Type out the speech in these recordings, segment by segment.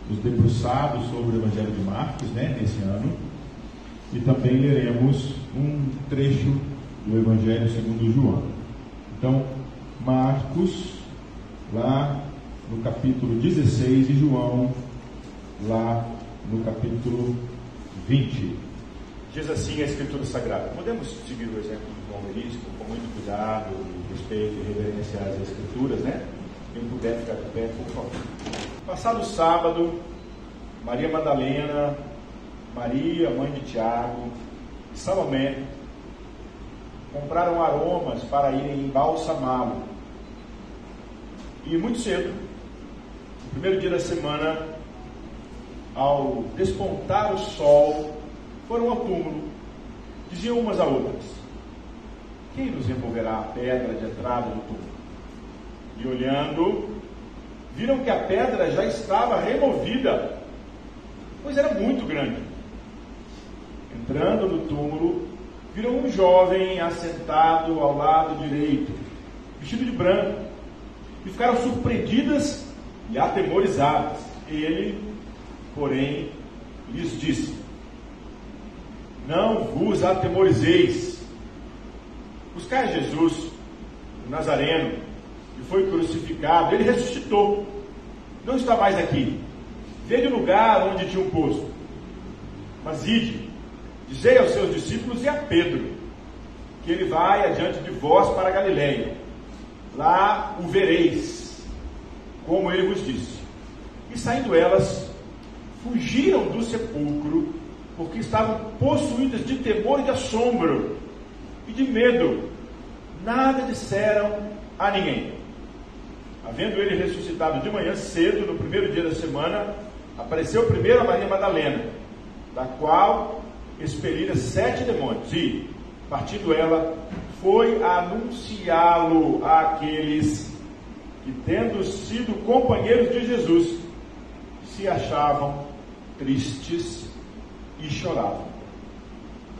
nos debruçado sobre o Evangelho de Marcos, nesse ano, e também leremos um trecho do Evangelho segundo João. Então, Marcos, lá no capítulo 16, e João, lá no capítulo 20. Diz assim a Escritura Sagrada. Podemos seguir o exemplo do João Verídico com muito cuidado, respeito e reverenciar as Escrituras, Quem puder ficar de pé, por favor. Passado o sábado, Maria Madalena, Maria, mãe de Tiago, e Salomé compraram aromas para irem embalsamá-lo. E muito cedo, no primeiro dia da semana, ao despontar o sol, foram ao túmulo. Diziam umas a outras: quem nos removerá a pedra de entrada do túmulo? E olhando, viram que a pedra já estava removida, pois era muito grande. Entrando no túmulo, viram um jovem assentado ao lado direito, vestido de branco, e ficaram surpreendidas e atemorizadas. Ele, porém, lhes disse: não vos atemorizeis. Buscai Jesus, o Nazareno, que foi crucificado. Ele ressuscitou, não está mais aqui. Veio do lugar onde tinha um posto. Mas ide, dizei aos seus discípulos e a Pedro, que ele vai adiante de vós para a Galileia. Lá o vereis, como ele vos disse. E saindo elas, fugiram do sepulcro, porque estavam possuídas de temor e de assombro e de medo. Nada disseram a ninguém. Havendo ele ressuscitado de manhã cedo, no primeiro dia da semana, apareceu primeiro a Maria Madalena, da qual expelira 7 demônios, e, partindo ela, foi anunciá-lo àqueles que, tendo sido companheiros de Jesus, se achavam tristes e choravam.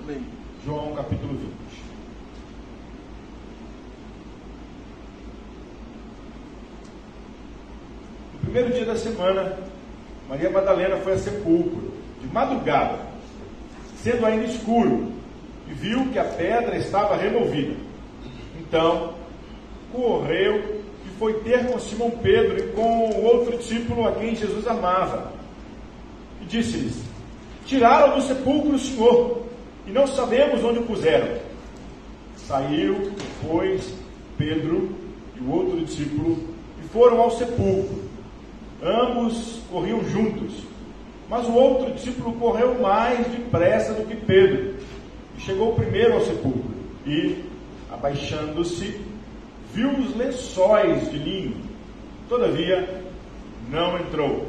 Amém. João capítulo 20. No primeiro dia da semana, Maria Madalena foi a sepulcro, de madrugada, sendo ainda escuro, e viu que a pedra estava removida. Então, correu e foi ter com Simão Pedro e com o outro discípulo a quem Jesus amava. E disse-lhes: tiraram do sepulcro o Senhor, e não sabemos onde o puseram. Saiu, pois, Pedro e o outro discípulo, e foram ao sepulcro. Ambos corriam juntos, mas o outro discípulo correu mais depressa do que Pedro, e chegou primeiro ao sepulcro, e, abaixando-se, viu os lençóis de linho, todavia não entrou.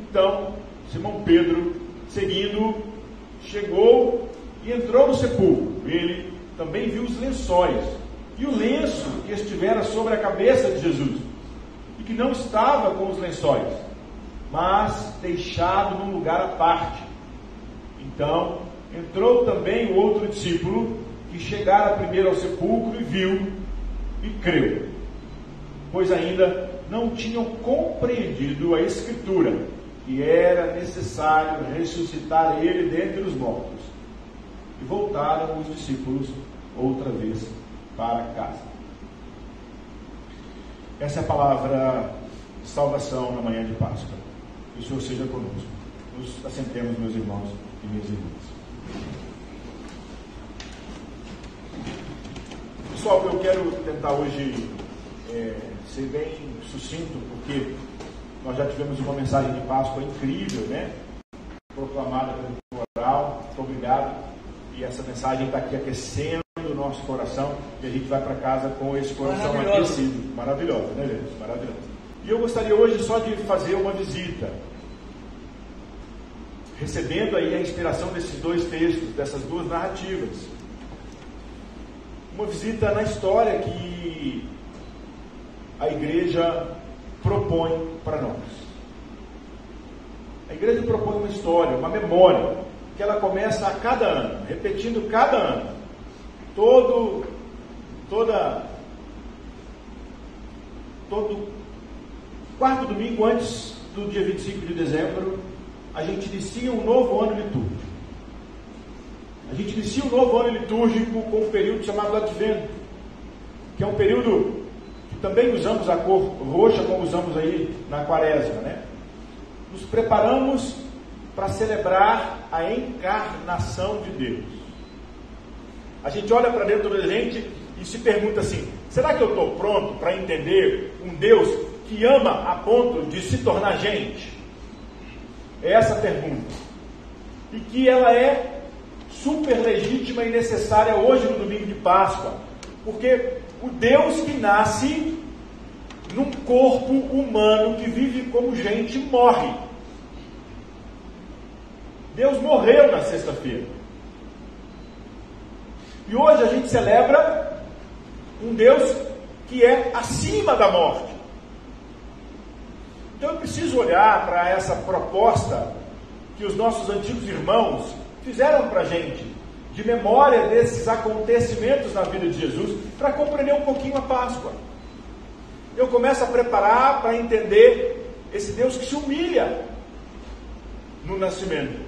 Então, Simão Pedro, seguindo, chegou e entrou no sepulcro. Ele também viu os lençóis, e o lenço que estivera sobre a cabeça de Jesus, e que não estava com os lençóis, mas deixado num lugar à parte. Então, entrou também o outro discípulo, que chegara primeiro ao sepulcro e viu, e creu, pois ainda não tinham compreendido a Escritura, que era necessário ressuscitar ele dentre os mortos. E voltaram os discípulos outra vez para casa. Essa é a palavra de salvação na manhã de Páscoa. Que o Senhor seja conosco. Nos assentemos, meus irmãos e minhas irmãs. Pessoal, eu quero tentar hoje ser bem sucinto, porque nós já tivemos uma mensagem de Páscoa incrível, proclamada pelo coral. Muito obrigado. E essa mensagem está aqui aquecendo o nosso coração, e a gente vai para casa com esse coração aquecido. Maravilhosa, né, gente? Maravilhosa. E eu gostaria hoje só de fazer uma visita, recebendo aí a inspiração desses dois textos, dessas duas narrativas. Uma visita na história que a igreja propõe para nós. A igreja propõe uma história, uma memória, que ela começa a cada ano, repetindo cada ano. Todo quarto domingo antes do dia 25 de dezembro, a gente inicia um novo ano litúrgico. A gente inicia um novo ano litúrgico com um período chamado Advento, que é um período que também usamos a cor roxa, como usamos aí na Quaresma, né? Nos preparamos para celebrar a encarnação de Deus. A gente olha para dentro da gente e se pergunta assim: será que eu estou pronto para entender um Deus que ama a ponto de se tornar gente? É essa a pergunta. E que ela é super legítima e necessária hoje no domingo de Páscoa. Porque o Deus que nasce num corpo humano que vive como gente morre. Deus morreu na sexta-feira. E hoje a gente celebra um Deus que é acima da morte. Então eu preciso olhar para essa proposta que os nossos antigos irmãos fizeram para a gente, de memória desses acontecimentos na vida de Jesus, para compreender um pouquinho a Páscoa. Eu começo a preparar para entender esse Deus que se humilha no nascimento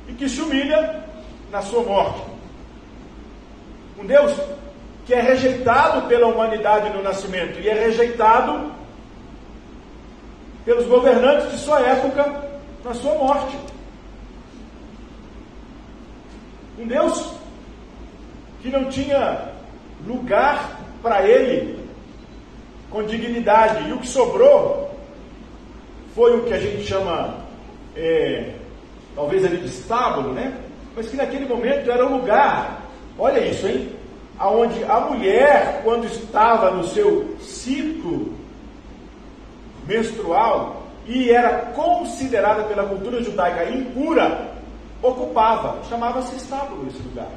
e que se humilha na sua morte. Um Deus que é rejeitado pela humanidade no nascimento e é rejeitado pelos governantes de sua época na sua morte. Um Deus que não tinha lugar para ele com dignidade, e o que sobrou foi o que a gente chama, talvez ali de estábulo, né? Mas que naquele momento era um lugar, olha isso, hein? Onde a mulher, quando estava no seu ciclo menstrual e era considerada pela cultura judaica impura, ocupava, chamava-se estábulo esse lugar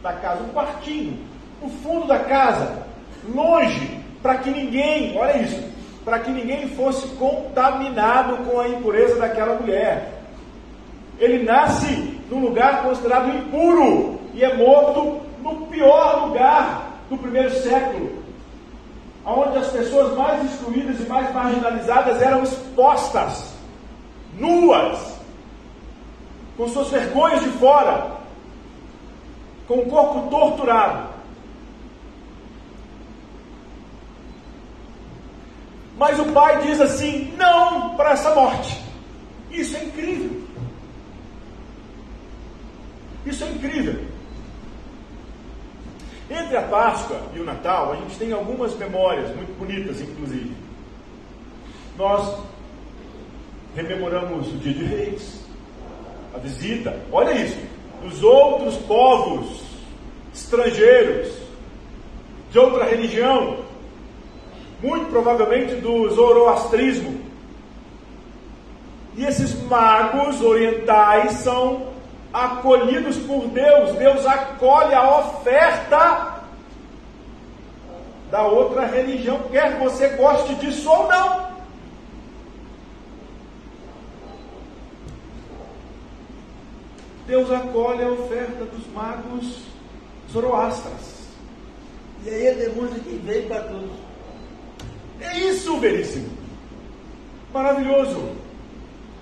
da casa, um quartinho no fundo da casa, longe, para que ninguém, olha isso, para que ninguém fosse contaminado com a impureza daquela mulher. Ele nasce num lugar considerado impuro e é morto no pior lugar do primeiro século, onde as pessoas mais excluídas e mais marginalizadas eram expostas, nuas, com suas vergonhas de fora, com o corpo torturado. Mas o pai diz assim: não para essa morte. Isso é incrível. Isso é incrível. Entre a Páscoa e o Natal, a gente tem algumas memórias muito bonitas, inclusive. Nós rememoramos o Dia de Reis, a visita, olha isso, dos outros povos estrangeiros, de outra religião, muito provavelmente do zoroastrismo. E esses magos orientais são acolhidos por Deus. Deus acolhe a oferta da outra religião, quer você goste disso ou não. Deus acolhe a oferta dos magos zoroastras. E aí ele demonstra que veio para todos. É isso, veríssimo. Maravilhoso.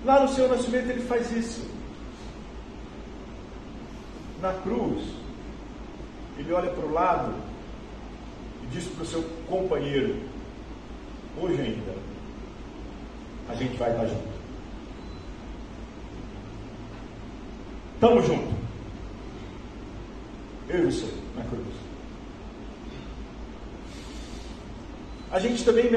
Lá no seu nascimento ele faz isso. Na cruz, ele olha para o lado e diz para o seu companheiro: hoje ainda a gente vai estar junto. Estamos juntos. Eu e você, na cruz. A gente também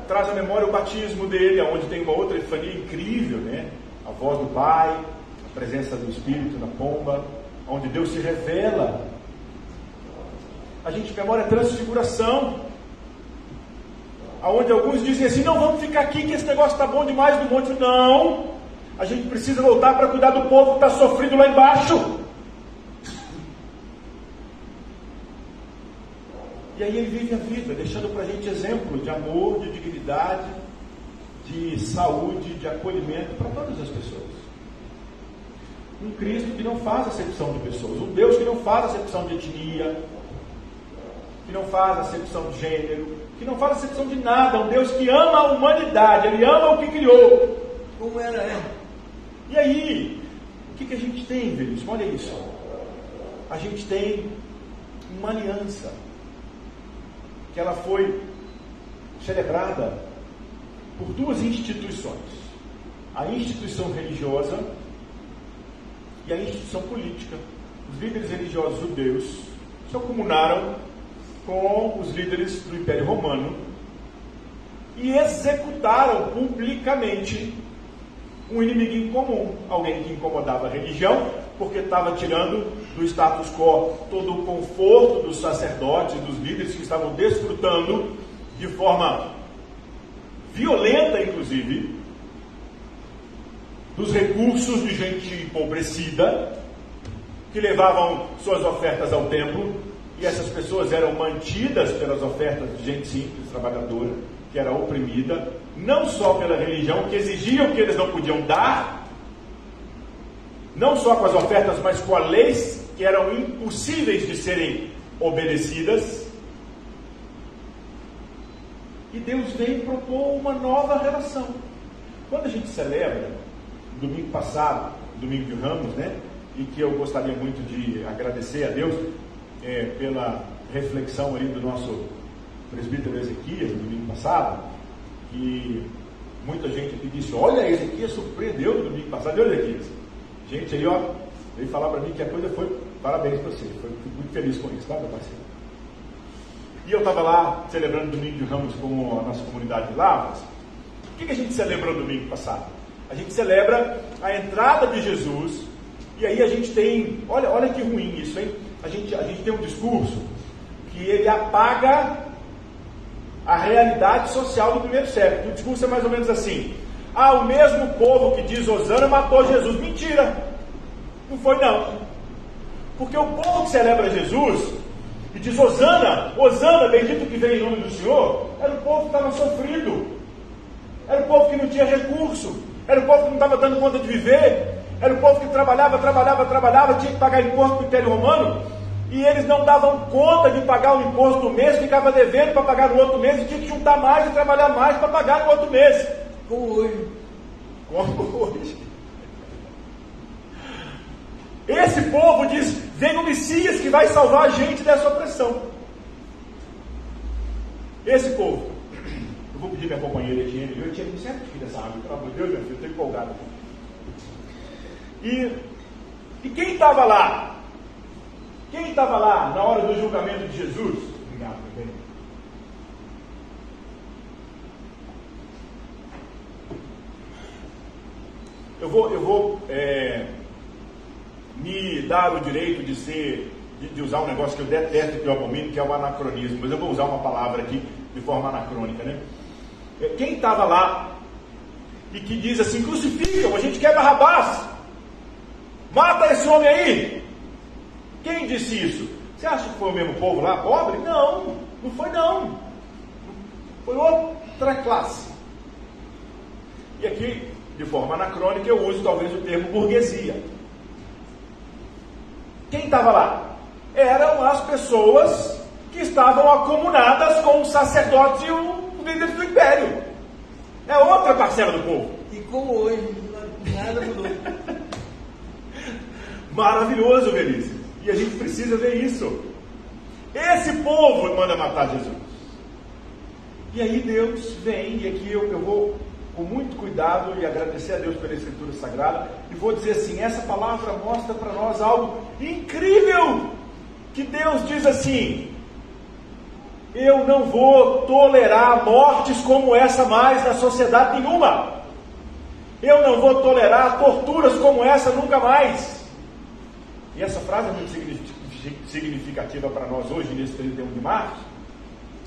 traz à memória o batismo dele, onde tem uma outra epifania incrível, né? A voz do Pai, a presença do Espírito na pomba, onde Deus se revela. A gente memória a transfiguração, onde alguns dizem assim: não, vamos ficar aqui que esse negócio está bom demais no monte. Não, a gente precisa voltar para cuidar do povo que está sofrendo lá embaixo. E aí ele vive a vida, deixando para a gente exemplo de amor, de dignidade, de saúde, de acolhimento para todas as pessoas. Um Cristo que não faz acepção de pessoas, um Deus que não faz acepção de etnia, que não faz acepção de gênero, que não faz acepção de nada, um Deus que ama a humanidade, Ele ama o que criou. Como ela é. E aí, o que a gente tem, velhos? Olha isso. A gente tem uma aliança, que ela foi celebrada por duas instituições. A instituição religiosa e a instituição política. Os líderes religiosos judeus se comunaram com os líderes do Império Romano e executaram publicamente um inimigo em comum, alguém que incomodava a religião, porque estava tirando do status quo todo o conforto dos sacerdotes, dos líderes que estavam desfrutando de forma violenta, inclusive, dos recursos de gente empobrecida, que levavam suas ofertas ao templo, e essas pessoas eram mantidas pelas ofertas de gente simples, trabalhadora, que era oprimida, não só pela religião, que exigia o que eles não podiam dar, não só com as ofertas, mas com as leis que eram impossíveis de serem obedecidas. E Deus veio propor uma nova relação. Quando a gente celebra, domingo passado, domingo de Ramos, né? E que eu gostaria muito de agradecer a Deus pela reflexão ali do nosso presbítero Ezequias, no domingo passado, que muita gente aqui disse: olha, Ezequias surpreendeu no domingo passado. Deu, Ezequias? Gente aí, ó, veio falar para mim que a coisa foi, parabéns para você, fico muito feliz com isso, tá, meu parceiro? E eu estava lá celebrando o domingo de Ramos com a nossa comunidade de Lavras. O que a gente celebrou no domingo passado? A gente celebra a entrada de Jesus, e aí a gente tem, olha que ruim isso, hein? A gente tem um discurso que ele apaga a realidade social do primeiro século. O discurso é mais ou menos assim: o mesmo povo que diz Hosana matou Jesus. Mentira! Não foi não. Porque o povo que celebra Jesus e diz Hosana, Hosana, bendito que vem em nome do Senhor, era o povo que estava sofrido, era o povo que não tinha recurso, era o povo que não estava dando conta de viver, era o povo que trabalhava, tinha que pagar imposto para o Império Romano, e eles não davam conta de pagar o imposto do mês, ficava devendo para pagar no outro mês, e tinha que juntar mais e trabalhar mais para pagar no outro mês. Como hoje. Como hoje. Esse povo diz: vem o Messias que vai salvar a gente dessa opressão. Esse povo. Eu vou pedir minha companheira Etienne. Eu tinha me sempre filho dessa água, pelo amor de Deus, meu filho, eu estou empolgado. E quem estava lá? Quem estava lá na hora do julgamento de Jesus? Obrigado, meu bem. Eu vou me dar o direito de usar um negócio que eu detesto, que eu abomino, que é o anacronismo, mas eu vou usar uma palavra aqui de forma anacrônica, né? Quem estava lá e que diz assim: crucificam, a gente quer Barrabás, mata esse homem aí. Quem disse isso? Você acha que foi o mesmo povo lá, pobre? Não, não foi não. Foi outra classe. E aqui, de forma anacrônica, eu uso talvez o termo burguesia. Quem estava lá? Eram as pessoas que estavam acomunadas com os sacerdotes e os líderes do império. É outra parcela do povo. E como hoje, nada mudou. Maravilhoso ver isso. E a gente precisa ver isso. Esse povo manda matar Jesus. E aí Deus vem, e aqui eu vou com muito cuidado e agradecer a Deus pela Escritura Sagrada, e vou dizer assim: essa palavra mostra para nós algo incrível, que Deus diz assim: eu não vou tolerar mortes como essa mais na sociedade nenhuma, eu não vou tolerar torturas como essa nunca mais. E essa frase é muito significativa para nós hoje, nesse 31 de março,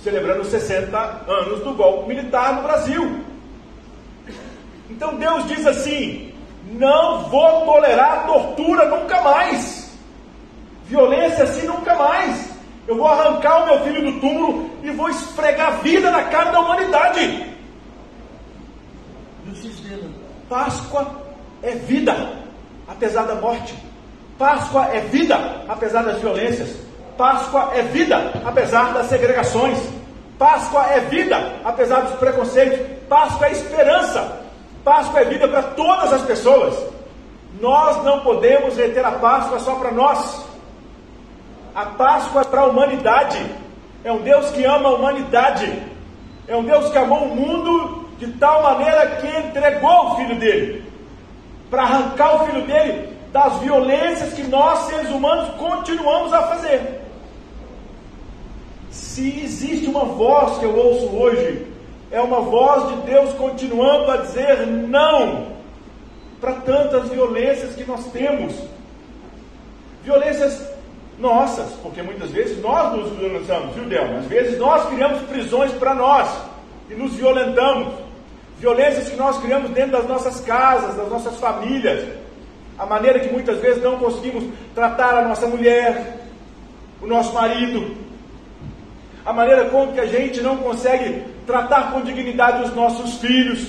celebrando os 60 anos do golpe militar no Brasil. Então Deus diz assim: não vou tolerar tortura nunca mais, violência assim nunca mais. Eu vou arrancar o meu filho do túmulo e vou esfregar vida na cara da humanidade. Do sistema. Páscoa é vida, apesar da morte. Páscoa é vida, apesar das violências. Páscoa é vida, apesar das segregações. Páscoa é vida, apesar dos preconceitos. Páscoa é esperança. Páscoa é vida para todas as pessoas. Nós não podemos reter a Páscoa só para nós. A Páscoa é para a humanidade. É um Deus que ama a humanidade. É um Deus que amou o mundo de tal maneira que entregou o Filho dele, para arrancar o Filho dele das violências que nós, seres humanos, continuamos a fazer. Se existe uma voz que eu ouço hoje, é uma voz de Deus continuando a dizer não para tantas violências que nós temos. Violências nossas, porque muitas vezes nós nos violentamos, viu, Delma? Às vezes nós criamos prisões para nós e nos violentamos. Violências que nós criamos dentro das nossas casas, das nossas famílias. A maneira que muitas vezes não conseguimos tratar a nossa mulher, o nosso marido. A maneira como que a gente não consegue tratar com dignidade os nossos filhos.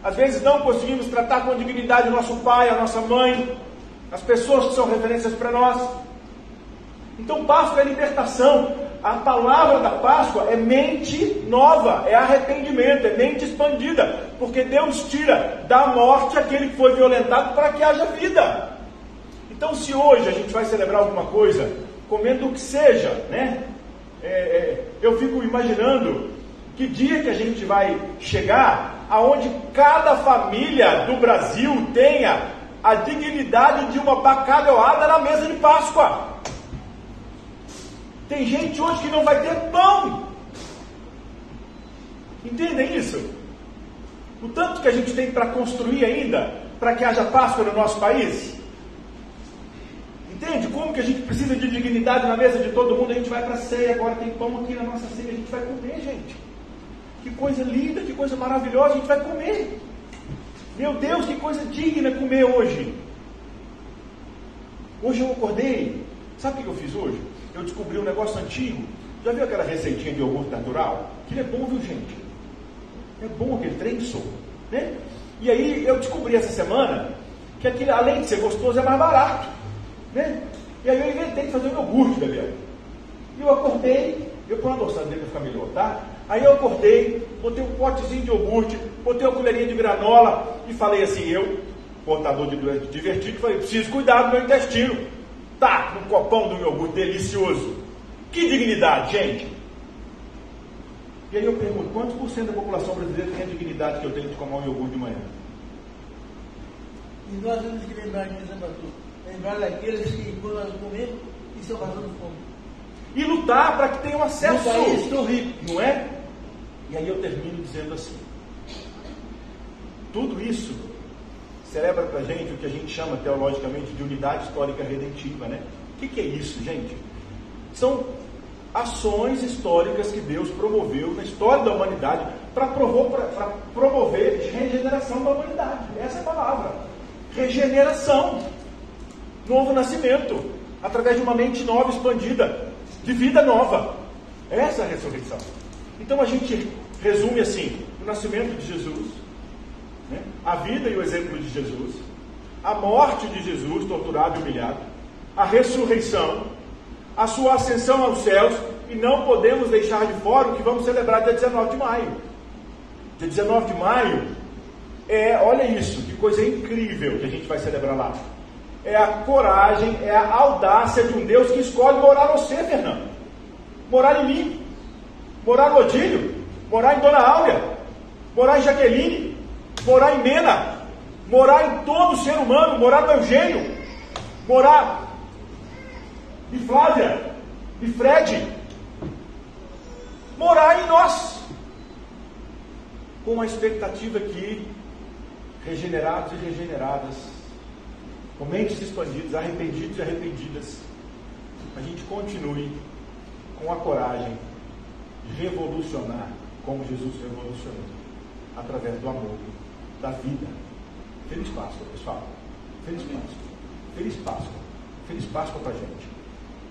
Às vezes não conseguimos tratar com dignidade o nosso pai, a nossa mãe, as pessoas que são referências para nós. Então Páscoa é libertação. A palavra da Páscoa é mente nova, é arrependimento, é mente expandida, porque Deus tira da morte aquele que foi violentado para que haja vida. Então, se hoje a gente vai celebrar alguma coisa, comendo o que seja, né? Eu fico imaginando que dia que a gente vai chegar aonde cada família do Brasil tenha a dignidade de uma bacalhoada na mesa de Páscoa. Tem gente hoje que não vai ter pão. Entendem isso? O tanto que a gente tem para construir ainda, para que haja Páscoa no nosso país. Entende? Como que a gente precisa de dignidade na mesa de todo mundo? A gente vai para a ceia, agora tem pão aqui na nossa ceia, a gente vai comer, gente. Que coisa linda, que coisa maravilhosa, a gente vai comer. Meu Deus, que coisa digna comer hoje. Hoje eu acordei, sabe o que eu fiz hoje? Eu descobri um negócio antigo. Já viu aquela receitinha de iogurte natural? Aquilo é bom, viu, gente? É bom aquele trem, né? E aí eu descobri essa semana que aquilo, além de ser gostoso, é mais barato, né? E aí eu inventei de fazer um iogurte, Gabriel. E eu acordei, eu ponho uma adoçada dele para ficar melhor, tá? Aí eu acordei, botei um potezinho de iogurte, botei uma colherinha de granola e falei assim, eu, portador de doença divertido, falei, preciso cuidar do meu intestino. Tá, um copão do iogurte delicioso. Que dignidade, gente! E aí eu pergunto, quantos por cento da população brasileira tem a dignidade que eu tenho de comer um iogurte de manhã? E nós temos que lembrar disso, pastor. Lembrar daqueles que, quando nós comemos, estão passando fome. E lutar para que tenham acesso. No país estou rico. Não é? E aí eu termino dizendo assim, tudo isso celebra para a gente o que a gente chama teologicamente de unidade histórica redentiva, né? O que é isso, gente? São ações históricas que Deus promoveu na história da humanidade para promover regeneração da humanidade. Essa é a palavra. Regeneração. Novo nascimento. Através de uma mente nova, expandida. De vida nova. Essa é a ressurreição. Então a gente resume assim, o nascimento de Jesus, né? A vida e o exemplo de Jesus, a morte de Jesus, torturado e humilhado, a ressurreição, a sua ascensão aos céus, e não podemos deixar de fora o que vamos celebrar dia 19 de maio. Dia 19 de maio olha isso, que coisa incrível que a gente vai celebrar lá. É a coragem, é a audácia de um Deus que escolhe morar no você, Fernando. Morar em mim, morar no Odílio, morar em Dona Áurea, morar em Jaqueline, morar em Mena, morar em todo ser humano, morar no Eugênio, morar em Flávia, em Fred, morar em nós, com a expectativa que regenerados e regeneradas, com mentes expandidas, arrependidos e arrependidas, a gente continue com a coragem de revolucionar como Jesus revolucionou, através do amor, da vida. Feliz Páscoa, pessoal. Feliz Páscoa. Feliz Páscoa. Feliz Páscoa para a gente.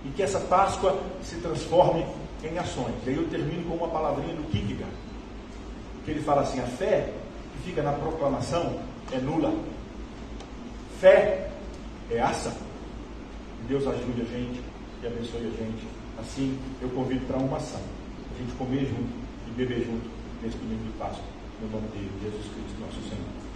E que essa Páscoa se transforme em ações. E aí eu termino com uma palavrinha do Kierkegaard, que ele fala assim, a fé que fica na proclamação é nula. Fé é ação. Deus ajude a gente e abençoe a gente. Assim, eu convido para uma ação. A gente comer junto e beber junto nesse domingo de Páscoa, no nome de Jesus Cristo, nosso Senhor.